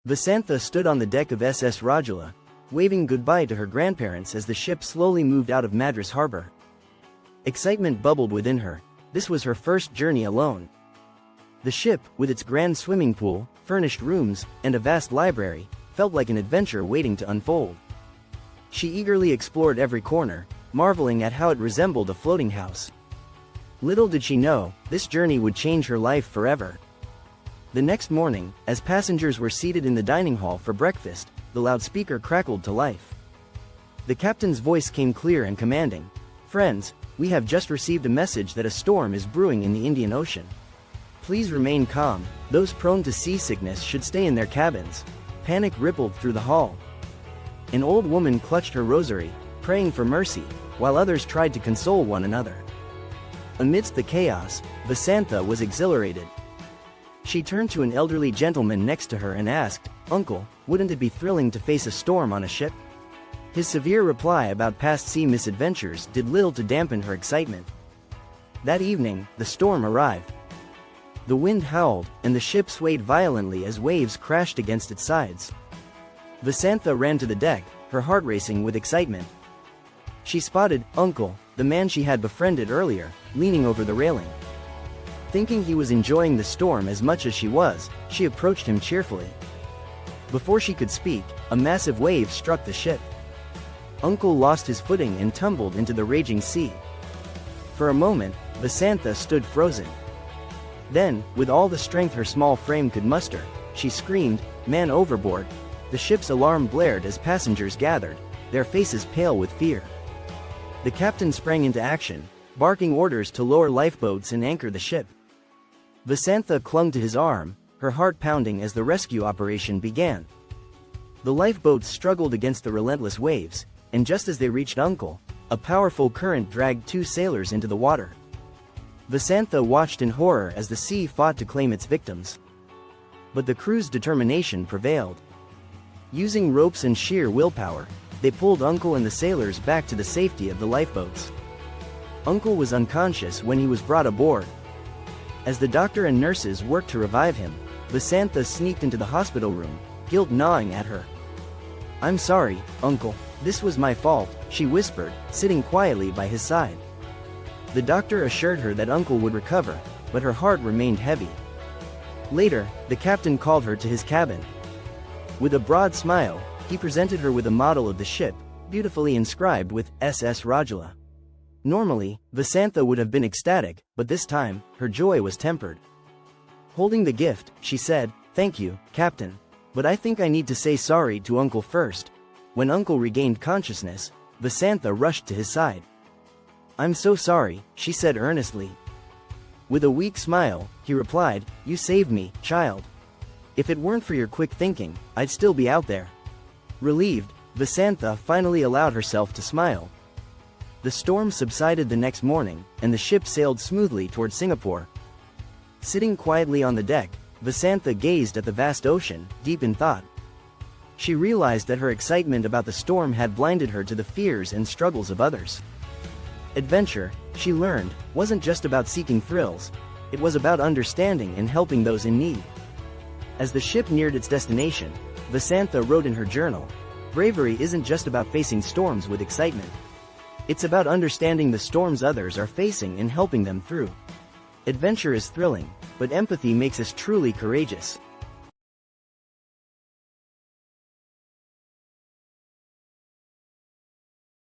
Vasantha stood on the deck of SS Rajula, waving goodbye to her grandparents as the ship slowly moved out of Madras harbor. Excitement bubbled within her. This was her first journey alone. The ship, with its grand swimming pool, furnished rooms, and a vast library, felt like an adventure waiting to unfold. She eagerly explored every corner, marveling at how it resembled a floating house. Little did she know, this journey would change her life forever. The next morning, as passengers were seated in the dining hall for breakfast, the loudspeaker crackled to life. The captain's voice came clear and commanding. "Friends, we have just received a message that a storm is brewing in the Indian Ocean. Please remain calm. Those prone to seasickness should stay in their cabins." Panic rippled through the hall. An old woman clutched her rosary, praying for mercy, while others tried to console one another. Amidst the chaos, Vasantha was exhilarated. She turned to an elderly gentleman next to her and asked, "Uncle, wouldn't it be thrilling to face a storm on a ship?" His severe reply about past sea misadventures did little to dampen her excitement. That evening, the storm arrived. The wind howled, and the ship swayed violently as waves crashed against its sides. Vasantha ran to the deck, her heart racing with excitement. She spotted Uncle, the man she had befriended earlier, leaning over the railing. Thinking he was enjoying the storm as much as she was, she approached him cheerfully. Before she could speak, a massive wave struck the ship. Uncle lost his footing and tumbled into the raging sea. For a moment, Vasantha stood frozen. Then, with all the strength her small frame could muster, she screamed, "Man overboard!" The ship's alarm blared as passengers gathered, their faces pale with fear. The captain sprang into action, barking orders to lower lifeboats and anchor the ship. Vasantha clung to his arm, her heart pounding as the rescue operation began. The lifeboats struggled against the relentless waves, and just as they reached Uncle, a powerful current dragged two sailors into the water. Vasantha watched in horror as the sea fought to claim its victims. But the crew's determination prevailed. Using ropes and sheer willpower, they pulled Uncle and the sailors back to the safety of the lifeboats. Uncle was unconscious when he was brought aboard. As the doctor and nurses worked to revive him, Vasantha sneaked into the hospital room, guilt gnawing at her. "I'm sorry, Uncle. This was my fault," she whispered, sitting quietly by his side. The doctor assured her that Uncle would recover, but her heart remained heavy. Later, the captain called her to his cabin. With a broad smile, he presented her with a model of the ship, beautifully inscribed with SS Rajula. Normally, Vasantha would have been ecstatic, but this time, her joy was tempered. Holding the gift, she said, "Thank you, Captain. But I think I need to say sorry to Uncle first." When Uncle regained consciousness, Vasantha rushed to his side. "I'm so sorry," she said earnestly. With a weak smile, he replied, "You saved me, child. If it weren't for your quick thinking, I'd still be out there." Relieved, Vasantha finally allowed herself to smile. The storm subsided the next morning, and the ship sailed smoothly toward Singapore. Sitting quietly on the deck, Vasantha gazed at the vast ocean, deep in thought. She realized that her excitement about the storm had blinded her to the fears and struggles of others. Adventure, she learned, wasn't just about seeking thrills, it was about understanding and helping those in need. As the ship neared its destination, Vasantha wrote in her journal, "Bravery isn't just about facing storms with excitement. It's about understanding the storms others are facing and helping them through. Adventure is thrilling, but empathy makes us truly courageous."